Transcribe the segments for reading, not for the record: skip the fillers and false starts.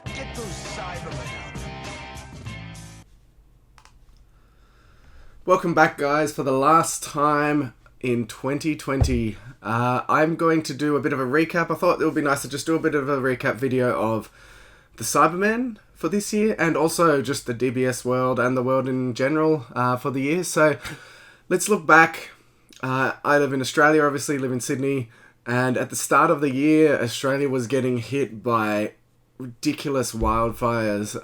Get those Saibamen out. Welcome back, guys, for the last time in 2020. I'm going to do a bit of a recap. I thought it would be nice to just do a bit of a recap video of the Saibamen for this year, and also just the DBS world and the world in general for the year. So let's look back. I live in Australia, obviously, live in Sydney, and at the start of the year, Australia was getting hit by ridiculous wildfires,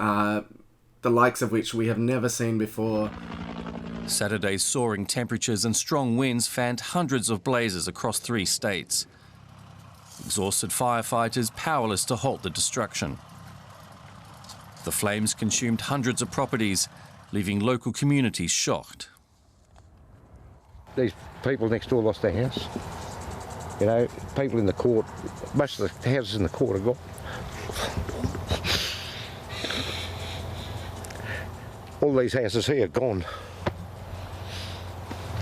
the likes of which we have never seen before. Saturday's soaring temperatures and strong winds fanned hundreds of blazes across 3 states. Exhausted firefighters powerless to halt the destruction. The flames consumed hundreds of properties, leaving local communities shocked. These people next door lost their house. You know, people in the court, most of the houses in the court are gone. All these houses here are gone.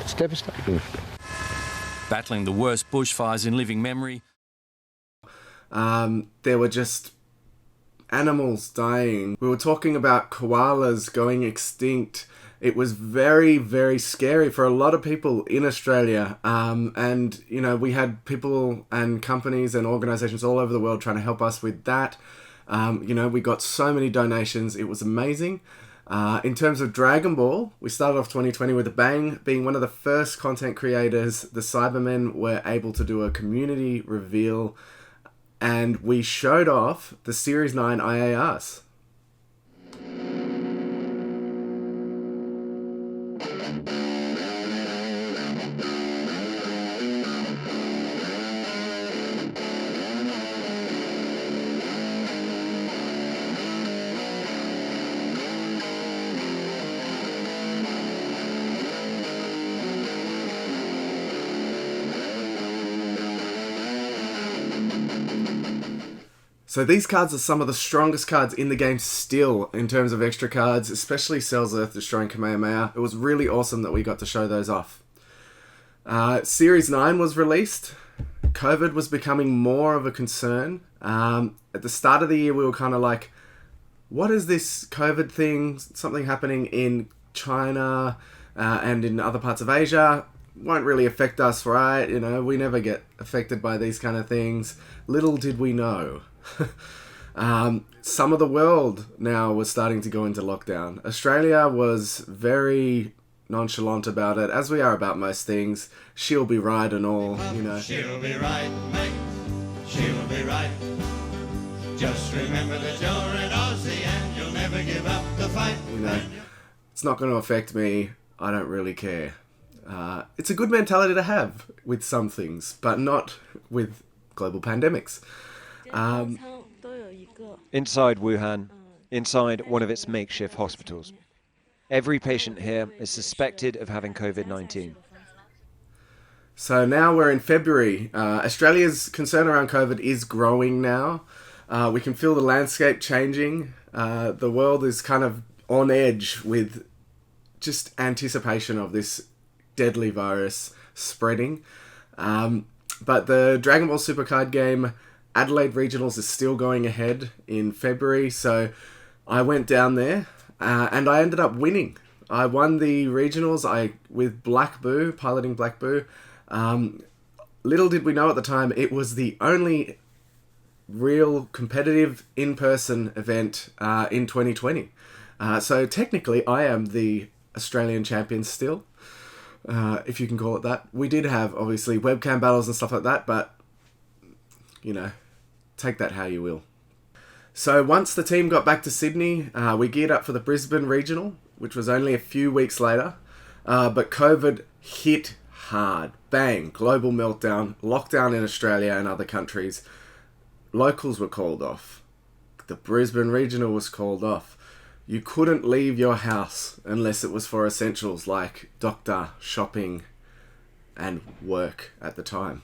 It's devastating. Battling the worst bushfires in living memory. There were just animals dying. We were talking about koalas going extinct. It was very, very scary for a lot of people in Australia. And, you know, we had people and companies and organisations all over the world trying to help us with that. You know, we got so many donations. It was amazing. In terms of Dragon Ball, we started off 2020 with a bang. Being one of the first content creators, the Saibamen were able to do a community reveal, and we showed off the Series 9 IARs. So these cards are some of the strongest cards in the game still in terms of extra cards, especially Cell's Earth Destroying Kamehameha. It was really awesome that we got to show those off. Series 9 was released. COVID was becoming more of a concern. At the start of the year, we were kind of like, what is this COVID thing? Something happening in China and in other parts of Asia. Won't really affect us, right? You know, we never get affected by these kind of things. Little did we know. Some of the world now was starting to go into lockdown. Australia was very nonchalant about it, as we are about most things. She'll be right and all, you know. She'll be right, mate. She'll be right. Just remember that you're an Aussie and you'll never give up the fight. You know, it's not going to affect me. I don't really care. It's a good mentality to have with some things, but not with global pandemics. Inside Wuhan, inside one of its makeshift hospitals. Every patient here is suspected of having COVID-19. So now we're in February. Australia's concern around COVID is growing now. We can feel the landscape changing. The world is kind of on edge with just anticipation of this deadly virus spreading. But the Dragon Ball Supercard game Adelaide Regionals is still going ahead in February, so I went down there and I ended up winning. I won the Regionals with Black Boo, piloting Black Boo. Little did we know at the time, it was the only real competitive in-person event in 2020. So technically I am the Australian champion still, if you can call it that. We did have, obviously, webcam battles and stuff like that, but, you know, take that how you will. So once the team got back to Sydney, we geared up for the Brisbane Regional, which was only a few weeks later. But COVID hit hard. Bang, global meltdown, lockdown in Australia and other countries. Locals were called off. The Brisbane Regional was called off. You couldn't leave your house unless it was for essentials like doctor, shopping, and work at the time.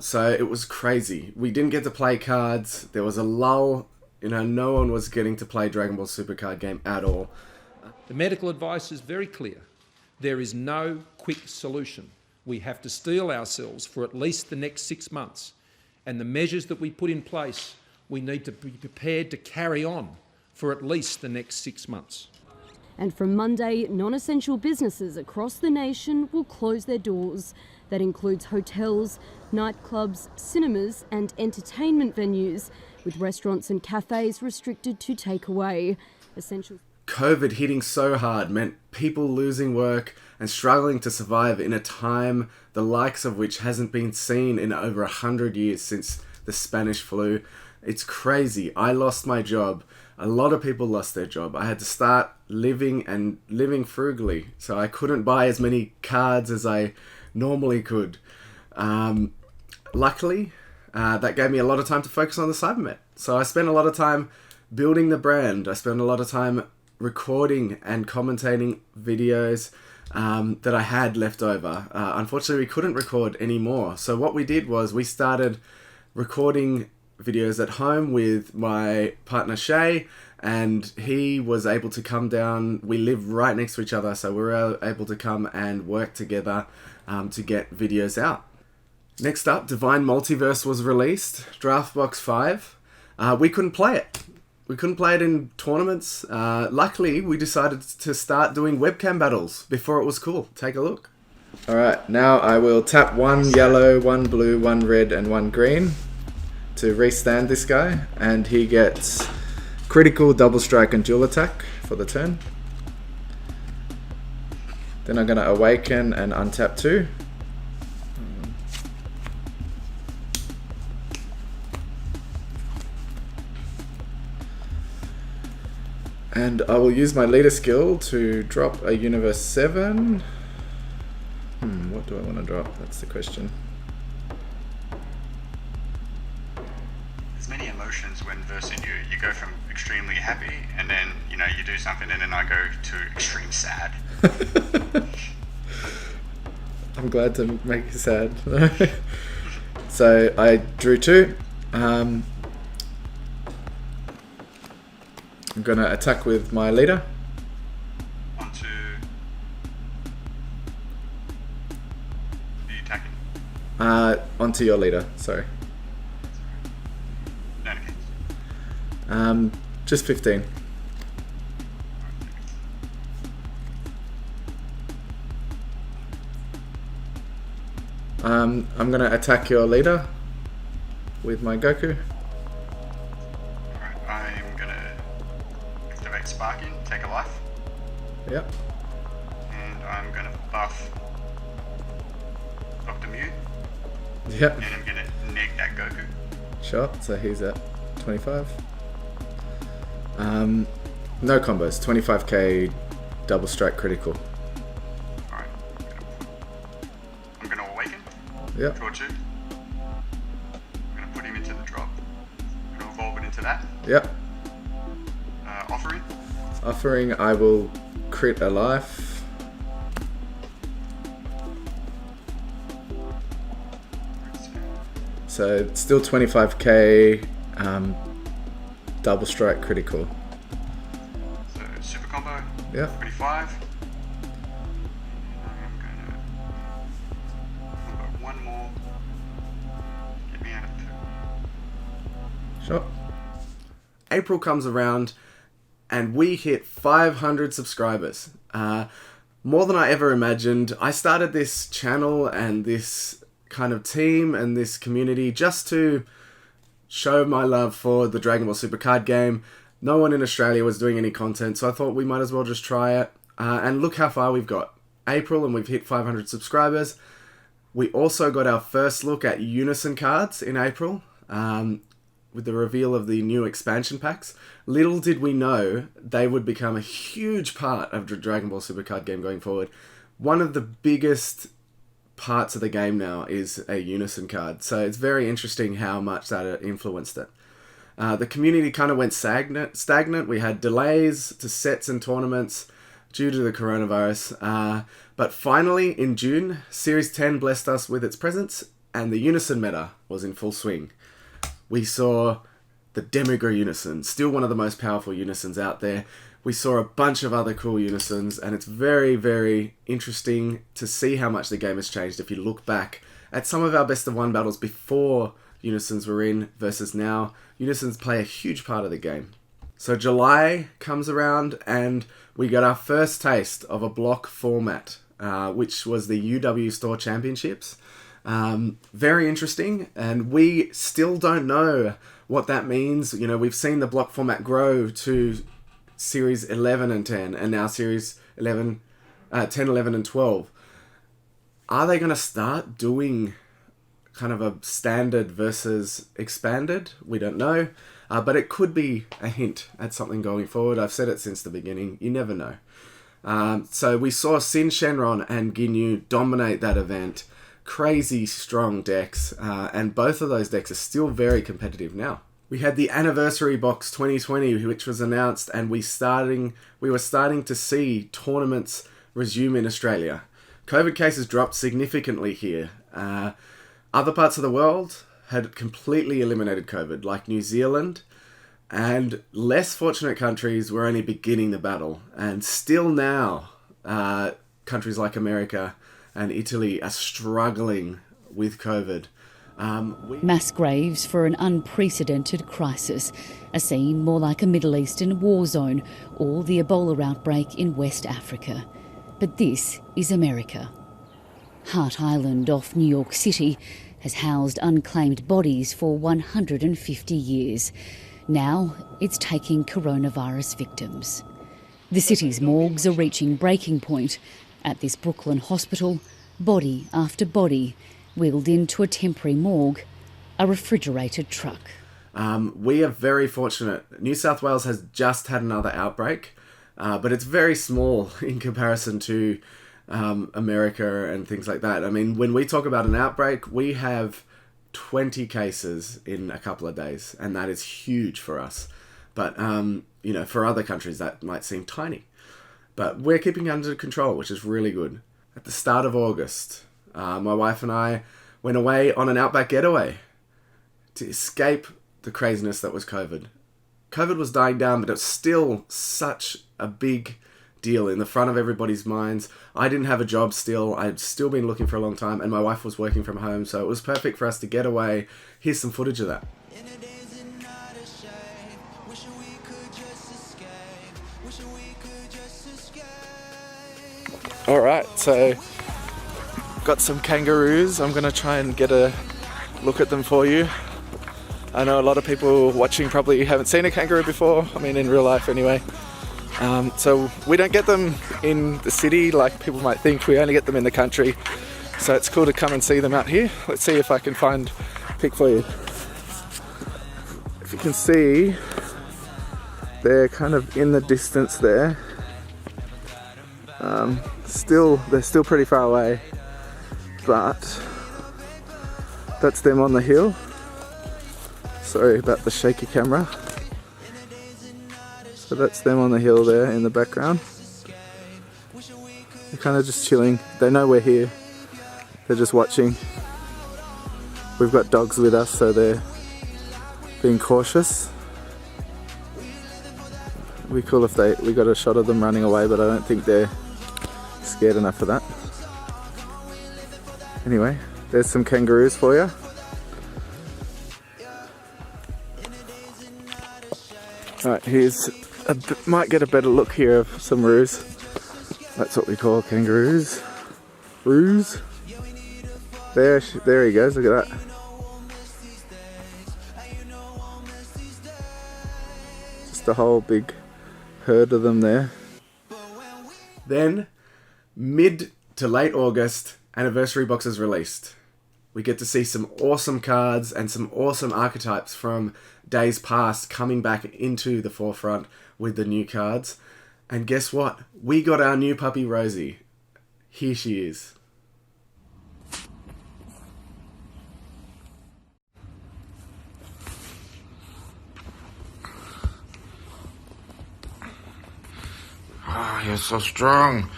So it was crazy. We didn't get to play cards. There was a lull. You know, no one was getting to play Dragon Ball Supercard game at all. The medical advice is very clear. There is no quick solution. We have to steel ourselves for at least the next 6 months. And the measures that we put in place, we need to be prepared to carry on for at least the next 6 months. And from Monday, non-essential businesses across the nation will close their doors. That includes hotels, nightclubs, cinemas and entertainment venues, with restaurants and cafes restricted to takeaway. Essential. COVID hitting so hard meant people losing work and struggling to survive in a time the likes of which hasn't been seen in over 100 years since the Spanish flu. It's crazy. I lost my job. A lot of people lost their job. I had to start living frugally, so I couldn't buy as many cards as I normally could. Luckily, that gave me a lot of time to focus on the Saibamen. So I spent a lot of time building the brand. I spent a lot of time recording and commentating videos that I had left over. Unfortunately, we couldn't record anymore. So what we did was we started recording videos at home with my partner Shay, and he was able to come down. We live right next to each other, so we were able to come and work together to get videos out. Next up, Divine Multiverse was released, Draftbox 5. We couldn't play it. We couldn't play it in tournaments. Luckily, we decided to start doing webcam battles before it was cool. Take a look. Alright, now I will tap 1 yellow, 1 blue, 1 red and 1 green to restand this guy, and he gets critical, double strike and dual attack for the turn. Then I'm going to awaken and untap 2. And I will use my leader skill to drop a Universe 7. What do I want to drop? That's the question. There's many emotions when versing you. You go from extremely happy, and then, you know, you do something, and then I go to extreme sad. I'm glad to make you sad. So I drew 2. I'm gonna attack with my leader. Onto... Are you attacking? Onto your leader, sorry. No, okay. Just 15. I'm gonna attack your leader with my Goku. Alright, I'm gonna activate Sparking, take a life, Yep. and I'm gonna buff Dr. Mew, Yep. and I'm gonna neg that Goku. Sure. So he's at 25. No combos. 25k double strike critical. Alright, I'm gonna awaken, Yep. draw 2. I'm gonna put him into the drop. I'm gonna evolve it into that. Yep. Offering. Offering, I will crit a life. So it's still 25k double strike critical. So super combo. Yep. 25. I'm gonna combo 1 more. Get me out of 2. Sure. April comes around and we hit 500 subscribers. More than I ever imagined. I started this channel and this kind of team and this community just to show my love for the Dragon Ball Super card game. No one in Australia was doing any content, so I thought we might as well just try it. And look how far we've got. April, and we've hit 500 subscribers. We also got our first look at Unison cards in April, with the reveal of the new expansion packs. Little did we know they would become a huge part of the Dragon Ball Super card game going forward. One of the biggest parts of the game now is a Unison card, so it's very interesting how much that influenced it. The community kind of went stagnant. We had delays to sets and tournaments due to the coronavirus, but finally in June, Series 10 blessed us with its presence, and the Unison meta was in full swing. We saw the Demigra Unison, still one of the most powerful Unisons out there. We saw a bunch of other cool Unisons, and it's very, very interesting to see how much the game has changed if you look back at some of our best of one battles before unisons were in versus now, unisons play a huge part of the game. So July comes around and we got our first taste of a block format, which was the UW Store Championships. Very interesting, and we still don't know what that means. You know, we've seen the block format grow to Series 11 and 10, and now Series 10, 11 and 12. Are they going to start doing kind of a standard versus expanded? We don't know, but it could be a hint at something going forward. I've said it since the beginning. You never know. So we saw Sin Shenron and Ginyu dominate that event. Crazy strong decks, and both of those decks are still very competitive now. We had the Anniversary Box 2020, which was announced, and we were starting to see tournaments resume in Australia. COVID cases dropped significantly here. Other parts of the world had completely eliminated COVID, like New Zealand, and less fortunate countries were only beginning the battle. And still now, countries like America and Italy are struggling with COVID. Mass graves for an unprecedented crisis, a scene more like a Middle Eastern war zone or the Ebola outbreak in West Africa. But this is America. Hart Island off New York City has housed unclaimed bodies for 150 years. Now it's taking coronavirus victims. The city's morgues are reaching breaking point. At this Brooklyn hospital, body after body wheeled into a temporary morgue, a refrigerated truck. We are very fortunate. New South Wales has just had another outbreak, but it's very small in comparison to America and things like that. I mean, when we talk about an outbreak, we have 20 cases in a couple of days, and that is huge for us. But, you know, for other countries, that might seem tiny. But we're keeping it under control, which is really good. At the start of August, my wife and I went away on an outback getaway to escape the craziness that was COVID. COVID was dying down, but it was still such a big deal in the front of everybody's minds. I didn't have a job still. I'd still been looking for a long time, and my wife was working from home, so it was perfect for us to get away. Here's some footage of that. Alright, so got some kangaroos. I'm going to try and get a look at them for you. I know a lot of people watching probably haven't seen a kangaroo before. I mean, in real life anyway. So we don't get them in the city like people might think. We only get them in the country. So it's cool to come and see them out here. Let's see if I can find a pic for you. If you can see, they're kind of in the distance there. They're still pretty far away, but that's them on the hill. Sorry about the shaky camera. So that's them on the hill there in the background. They're kind of just chilling. They know we're here. They're just watching. We've got dogs with us, so they're being cautious. It'd be cool if we got a shot of them running away, but I don't think they're scared enough for that. Anyway, there's some kangaroos for you. Alright, might get a better look here of some roos. That's what we call kangaroos. Roos. There he goes, look at that. Just a whole big herd of them there. Then, mid to late August, Anniversary Box is released. We get to see some awesome cards and some awesome archetypes from days past coming back into the forefront with the new cards. And guess what? We got our new puppy Rosie. Here she is. Oh, you're so strong.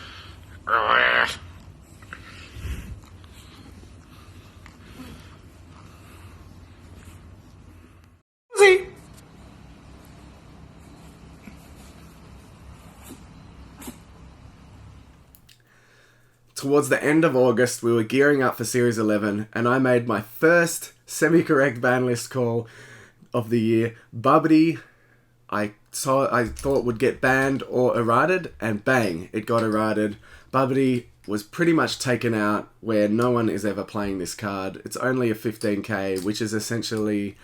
Towards the end of August, we were gearing up for Series 11, and I made my first semi-correct ban list call of the year. Bubbity, I thought would get banned or errated, and bang, it got errated. Bubbity was pretty much taken out, where no one is ever playing this card. It's only a 15k, which is essentially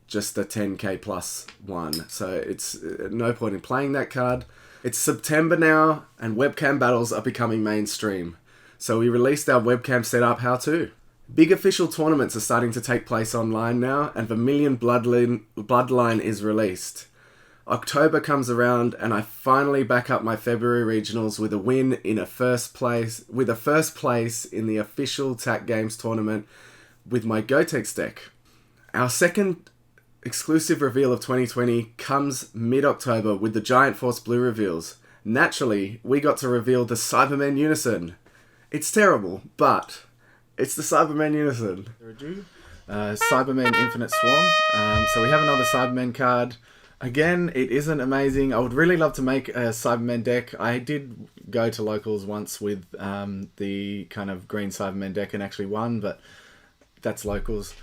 just a 10k plus one. So it's no point in playing that card. It's September now, and webcam battles are becoming mainstream. So we released our webcam setup how-to. Big official tournaments are starting to take place online now, and Vermilion Bloodline is released. October comes around, and I finally back up my February regionals with a win in a first place in the official TAC Games tournament with my Gotenks deck. Our second exclusive reveal of 2020 comes mid-October with the Giant Force Blue reveals. Naturally, we got to reveal the Saibamen Unison. It's terrible, but it's the Saibamen Unison. Saibamen Infinite Swarm. So we have another Saibamen card. Again, it isn't amazing. I would really love to make a Saibamen deck. I did go to locals once with the kind of green Saibamen deck and actually won, but that's locals.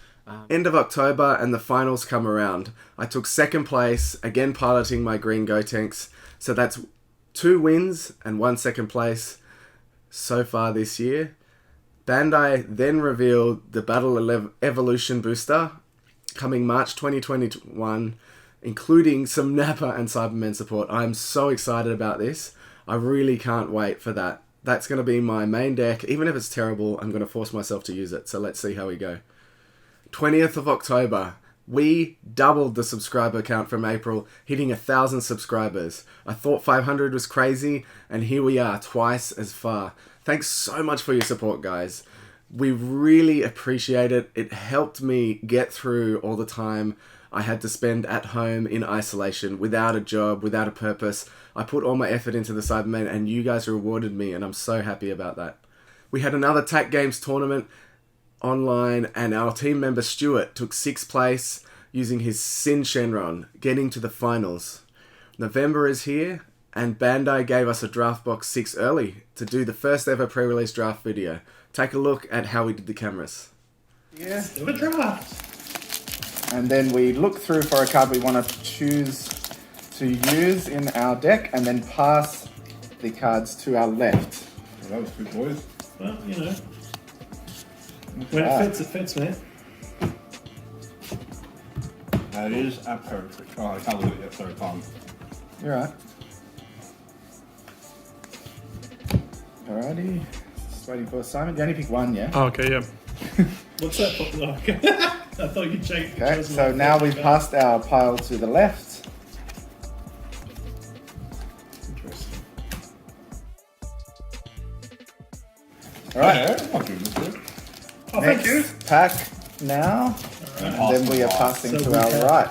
End of October and the finals come around. I took second place, again piloting my green Gotenks. So that's 2 wins and 1 second place so far this year. Bandai then revealed the Battle Evolution booster coming March 2021, including some Nappa and Saibamen support. I'm so excited about this. I really can't wait for that. That's going to be my main deck. Even if it's terrible, I'm going to force myself to use it. So let's see how we go. 20th of October, we doubled the subscriber count from April, hitting 1,000 subscribers. I thought 500 was crazy, and here we are, twice as far. Thanks so much for your support, guys. We really appreciate it. It helped me get through all the time I had to spend at home in isolation, without a job, without a purpose. I put all my effort into the Saibamen, and you guys rewarded me, and I'm so happy about that. We had another TAC Games tournament online, and our team member Stuart took 6th place using his Sin Shenron, getting to the finals. November is here, and Bandai gave us a Draft Box 6 early to do the first ever pre-release draft video. Take a look at how we did the cameras. Yeah, do a draft. And then we look through for a card we want to choose to use in our deck, and then pass the cards to our left. Well, that was good, boys. Well, you know. When it fits, man. That is a perfect. Oh, I can't look at it yet, sorry, Tom. You're right. Alrighty. Just waiting for Simon. You only pick one, yeah? Oh, okay, yeah. What's that for? Oh, okay. I thought you'd change. Okay, so now we've passed our pile to the left. Interesting. Alright. Oh, thank you. Pack now. And then we are passing to our right.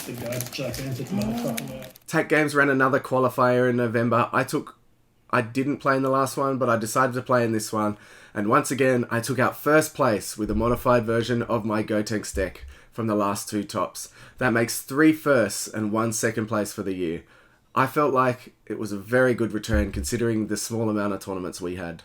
The guy gigantic motherfucker. TAC Games ran another qualifier in November. I didn't play in the last one, but I decided to play in this one. And once again, I took out first place with a modified version of my Gotenks deck from the last 2 tops. That makes 3 firsts and 1 second place for the year. I felt like it was a very good return considering the small amount of tournaments we had.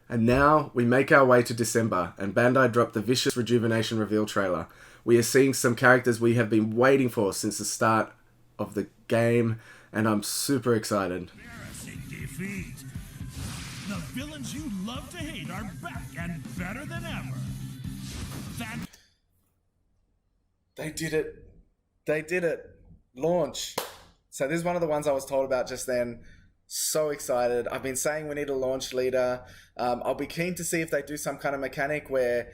And now we make our way to December, and Bandai dropped the Vicious Rejuvenation reveal trailer. We are seeing some characters we have been waiting for since the start of the game, and I'm super excited. Defeat. The villains you love to hate are back and better than ever. They did it. They did it. Launch. So this is one of the ones I was told about just then. So excited. I've been saying we need a launch leader. I'll be keen to see if they do some kind of mechanic where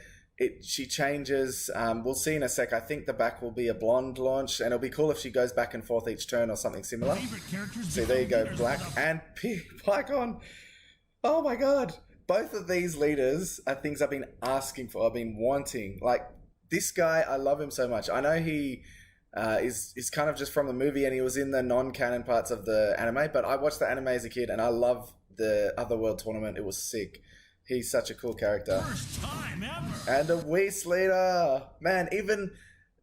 she changes. We'll see in a sec. I think the back will be a blonde launch, and it'll be cool if she goes back and forth each turn or something similar. See, there you go. Black and black on. Oh my god. Both of these leaders are things I've been asking for. I've been wanting. Like, this guy, I love him so much. I know he is kind of just from the movie, and he was in the non-canon parts of the anime, but I watched the anime as a kid, and I love the Otherworld tournament. It was sick. He's such a cool character. First time ever. And a Whis leader. Man, even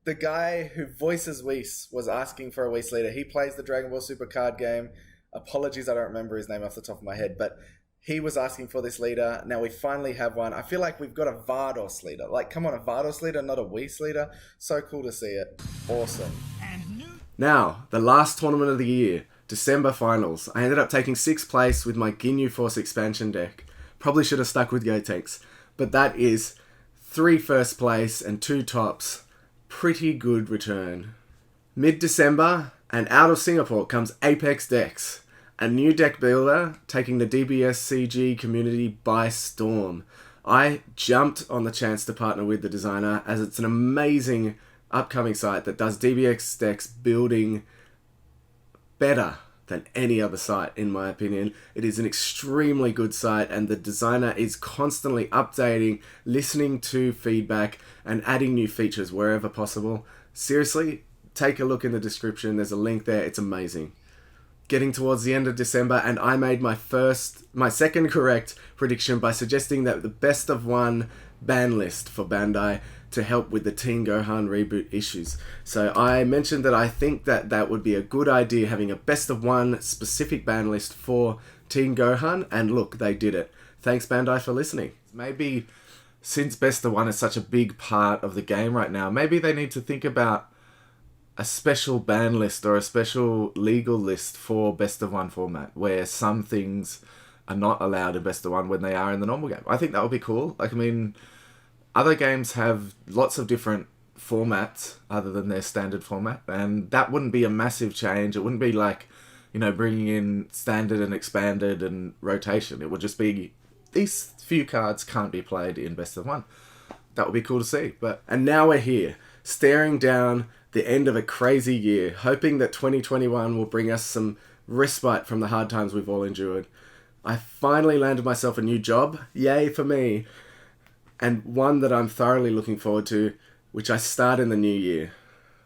the guy who voices Whis was asking for a Whis leader. He plays the Dragon Ball Super card game. Apologies, I don't remember his name off the top of my head, but he was asking for this leader. Now we finally have one. I feel like we've got a Vardos leader. Like, come on, a Vardos leader, not a Whis leader. So cool to see it. Awesome. Now, the last tournament of the year, December finals. I ended up taking 6th place with my Ginyu Force expansion deck. Probably should have stuck with Gotenks, but that is 3 first place and 2 tops. Pretty good return. Mid-December, and out of Singapore comes Apex Decks, a new deck builder taking the DBS CG community by storm. I jumped on the chance to partner with the designer, as it's an amazing upcoming site that does DBX decks building better than any other site, in my opinion. It is an extremely good site, and the designer is constantly updating, listening to feedback, and adding new features wherever possible. Seriously, take a look in the description. There's a link there. It's amazing. Getting towards the end of December, and I made my second correct prediction by suggesting that the best of one ban list for Bandai to help with the Teen Gohan reboot issues. So I mentioned that I think that would be a good idea, having a best of one specific ban list for Teen Gohan, and look, they did it. Thanks Bandai for listening. Maybe since best of one is such a big part of the game right now, maybe they need to think about a special ban list or a special legal list for best of one format, where some things are not allowed in best of one when they are in the normal game. I think that would be cool. Like, I mean, other games have lots of different formats other than their standard format, and that wouldn't be a massive change. It wouldn't be like, you know, bringing in standard and expanded and rotation. It would just be, these few cards can't be played in best of one. That would be cool to see. And now we're here, staring down the end of a crazy year, hoping that 2021 will bring us some respite from the hard times we've all endured. I finally landed myself a new job. Yay for me. And one that I'm thoroughly looking forward to, which I start in the new year.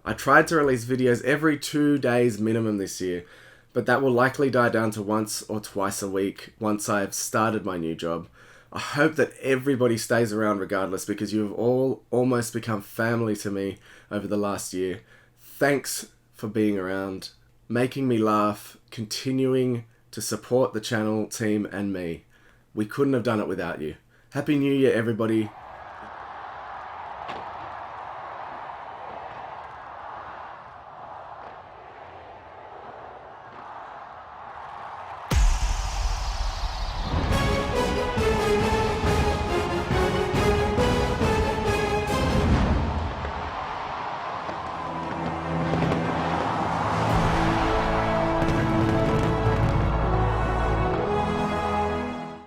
I tried to release videos every 2 days minimum this year, but that will likely die down to once or twice a week once I've started my new job. I hope that everybody stays around regardless, because you have all almost become family to me over the last year. Thanks for being around, making me laugh, continuing to support the channel, team, and me. We couldn't have done it without you. Happy New Year, everybody.